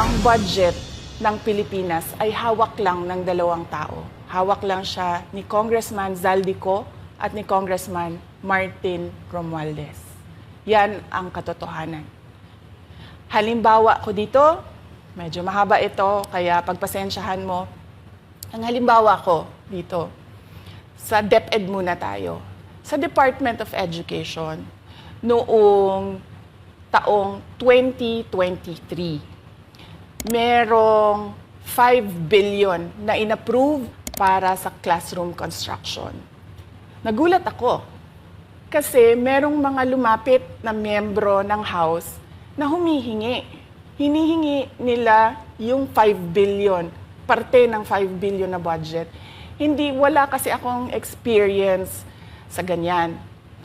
Ang budget ng Pilipinas ay hawak lang ng dalawang tao. Hawak lang siya ni Congressman Zaldico at ni Congressman Martin Romualdez. Yan ang katotohanan. Halimbawa ko dito, medyo mahaba ito, kaya pagpasensyahan mo. Ang halimbawa ko dito, sa DepEd muna tayo. Sa Department of Education, noong taong 2023, merong 5 billion na inapprove para sa classroom construction. Nagulat ako kasi merong mga lumapit na miyembro ng House na humihingi. Hinihingi nila yung 5 billion, parte ng 5 billion na budget. Wala kasi akong experience sa ganyan.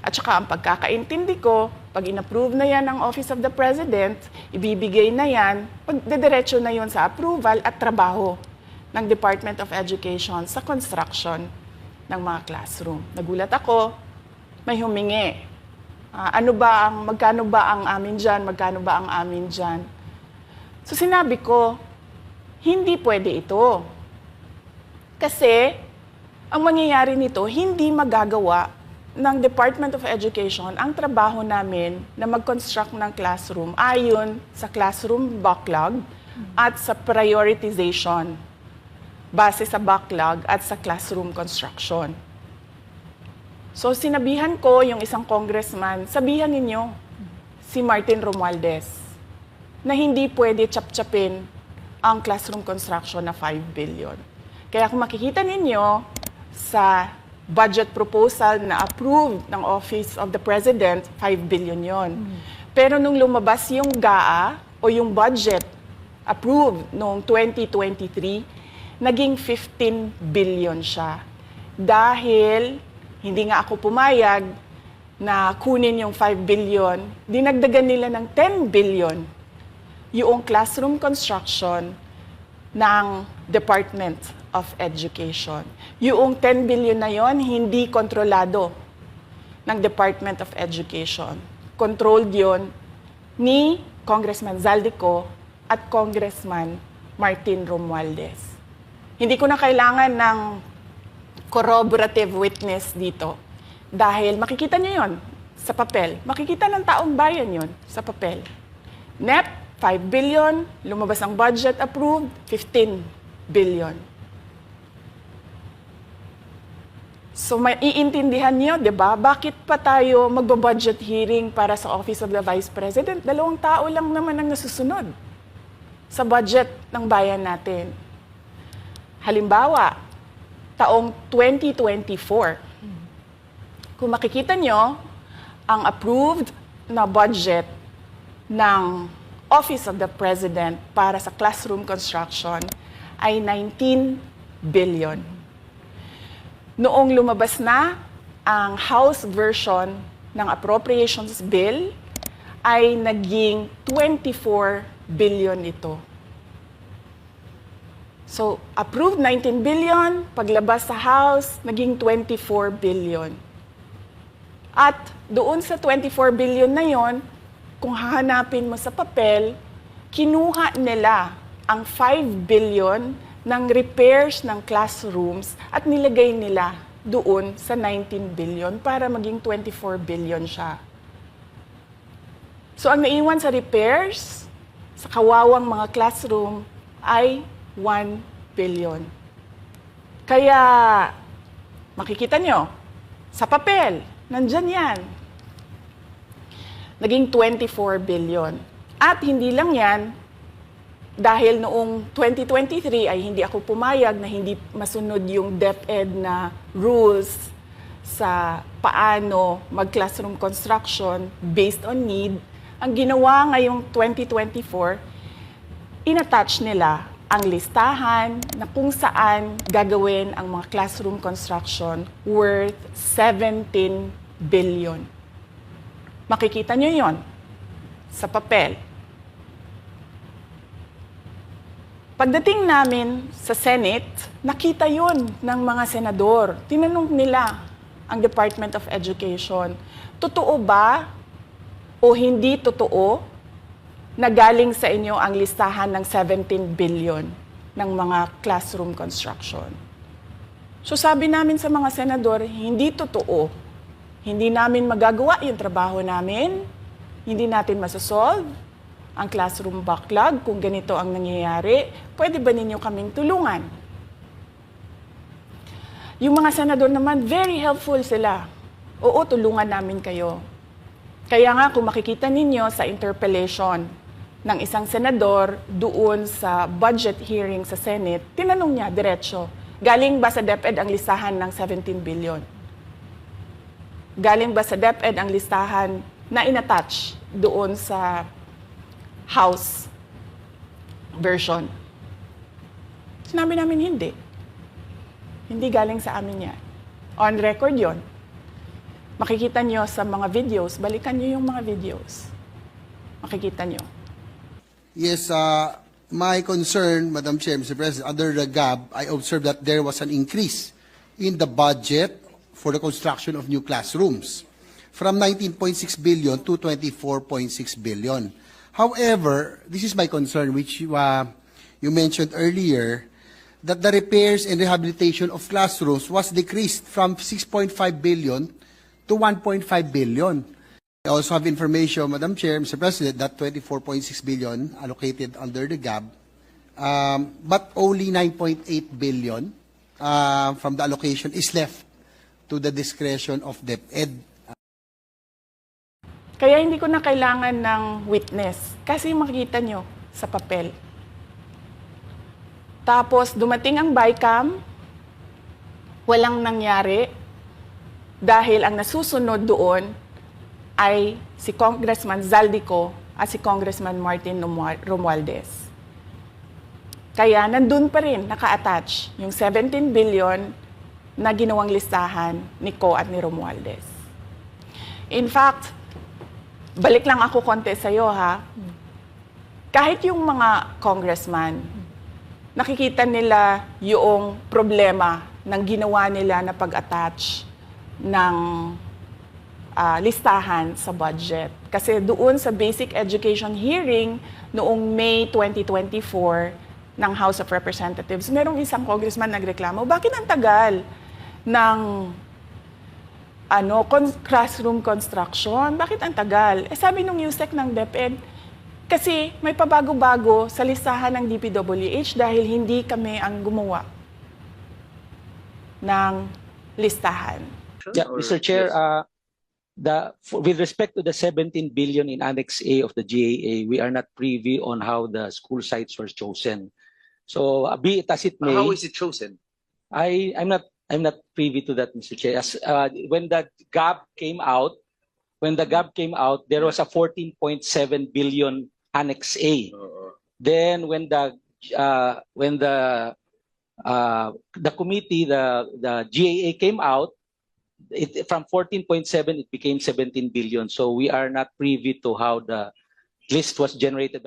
At saka ang pagkakaintindi ko, pag inapprove na yan ng Office of the President, ibibigay na yan, dediretso na yun sa approval at trabaho ng Department of Education sa construction ng mga classroom. Nagulat ako, may humingi. Magkano ba ang amin dyan? Magkano ba ang amin dyan? So sinabi ko, hindi pwede ito. Kasi ang mangyayari nito, hindi magagawa ng Department of Education ang trabaho namin na mag-construct ng classroom ayon sa classroom backlog at sa prioritization base sa backlog at sa classroom construction. So sinabihan ko yung isang congressman, sabihan ninyo si Martin Romualdez na hindi pwede chap-chapin ang classroom construction na 5 billion. Kaya kung makikita ninyo sa budget proposal na approved ng Office of the President, 5 billion yon. Pero nung lumabas yung GAA o yung budget approved noong 2023, naging 15 billion siya. Dahil hindi nga ako pumayag na kunin yung 5 billion, dinagdagan nila ng 10 billion yung classroom construction ng Department of Education. Yung 10 billion na yon hindi kontrolado ng Department of Education. Controlled yon ni Congressman Zaldico at Congressman Martin Romualdez. Hindi ko na kailangan ng corroborative witness dito dahil makikita nyo yon sa papel. Makikita ng taong bayan yon sa papel. NEP, 5 billion, lumabas ang budget approved, 15 billion. So maiintindihan niyo, 'di ba? Bakit pa tayo magbo-budget hearing para sa Office of the Vice President? 2 tao lang naman ang nasusunod sa budget ng bayan natin. Halimbawa, taong 2024. Kung makikita niyo, ang approved na budget ng Office of the President para sa classroom construction ay 19 billion. Noong lumabas na ang House version ng Appropriations Bill, ay naging 24 billion ito. So, approved 19 billion, paglabas sa House, naging 24 billion. At doon sa 24 billion na yon, kung hahanapin mo sa papel, kinuha nila ang 5 billion ng repairs ng classrooms at nilagay nila doon sa 19 billion para maging 24 billion siya. So ang naiwan sa repairs, sa kawawang mga classroom, ay 1 billion. Kaya makikita nyo, sa papel, nandyan yan. Naging 24 billion. At hindi lang yan, dahil noong 2023 ay hindi ako pumayag na hindi masunod yung DepEd na rules sa paano mag-classroom construction based on need. Ang ginawa ngayong 2024, inattach nila ang listahan na kung saan gagawin ang mga classroom construction worth 17 billion. Makikita nyo yon sa papel. Pagdating namin sa Senate, nakita yun ng mga senador. Tinanong nila ang Department of Education, totoo ba o hindi totoo na galing sa inyo ang listahan ng 17 billion ng mga classroom construction. So sabi namin sa mga senador, hindi totoo. Hindi namin magagawa yung trabaho namin. Hindi natin masasolve ang classroom backlog kung ganito ang nangyayari. Pwede ba ninyo kaming tulungan? Yung mga senador naman, very helpful sila. Oo, tulungan namin kayo. Kaya nga kung makikita ninyo sa interpellation ng isang senador doon sa budget hearing sa Senate, tinanong niya diretso, galing ba sa DepEd ang listahan ng 17 billion? Galing ba sa DepEd ang listahan na inattach doon sa House version? Sinabi namin hindi. Hindi galing sa amin yan. On record yon. Makikita nyo sa mga videos, balikan nyo yung mga videos. Makikita nyo. Yes, my concern, Madam Chair, Mr. President, under the GAB, I observed that there was an increase in the budget for the construction of new classrooms from 19.6 billion to 24.6 billion. However, this is my concern, which you mentioned earlier, that the repairs and rehabilitation of classrooms was decreased from 6.5 billion to 1.5 billion. I also have information, Madam Chair, Mr. President, that 24.6 billion allocated under the GAB, but only 9.8 billion from the allocation is left to the discretion of DepEd. Kaya hindi ko na kailangan ng witness kasi makikita nyo sa papel. Tapos dumating ang BICAM, walang nangyari dahil ang nasusunod doon ay si Congressman Zaldico at si Congressman Martin Romualdez. Kaya nandun pa rin naka-attach yung 17 billion na ginawang listahan ni Co at ni Romualdez. In fact, balik lang ako konti sa'yo ha. Kahit yung mga congressman, nakikita nila yung problema ng ginawa nila na pag-attach ng listahan sa budget. Kasi doon sa basic education hearing noong May 2024 ng House of Representatives, merong isang congressman nagreklamo, bakit ang tagal ng classroom construction? Bakit ang tagal? Eh sabi nung USEC ng DepEd, kasi may pabago-bago sa listahan ng DPWH dahil hindi kami ang gumawa ng listahan. Yeah, Mr. Chair, with respect to the 17 billion in Annex A of the GAA, we are not privy on how the school sites were chosen. So, be it as it may. How is it chosen? I'm not privy to that, Mr. Chair. As, when the GAB came out, there was a 14.7 billion Annex A. Then when the committee, the GAA came out, from 14.7 it became 17 billion. So we are not privy to how the list was generated.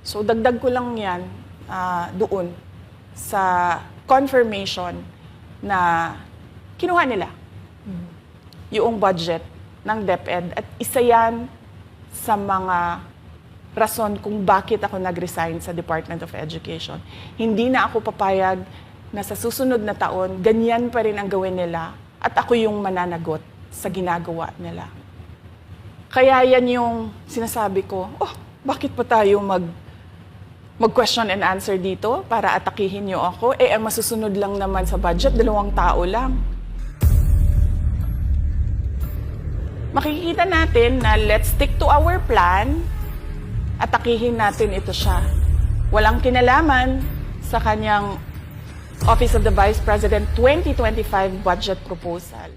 So dagdag ko lang yan doon sa confirmation na kinuha nila yung budget ng DepEd at isa yan sa mga rason kung bakit ako nag-resign sa Department of Education. Hindi na ako papayag na sa susunod na taon, ganyan pa rin ang gawin nila at ako yung mananagot sa ginagawa nila. Kaya yan yung sinasabi ko, bakit pa tayo mag-question and answer dito para atakihin niyo ako? Eh, ang masusunod lang naman sa budget, 2 tao lang. Makikita natin na let's stick to our plan, atakihin natin ito siya. Walang kinalaman sa kanyang Office of the Vice President 2025 budget proposal.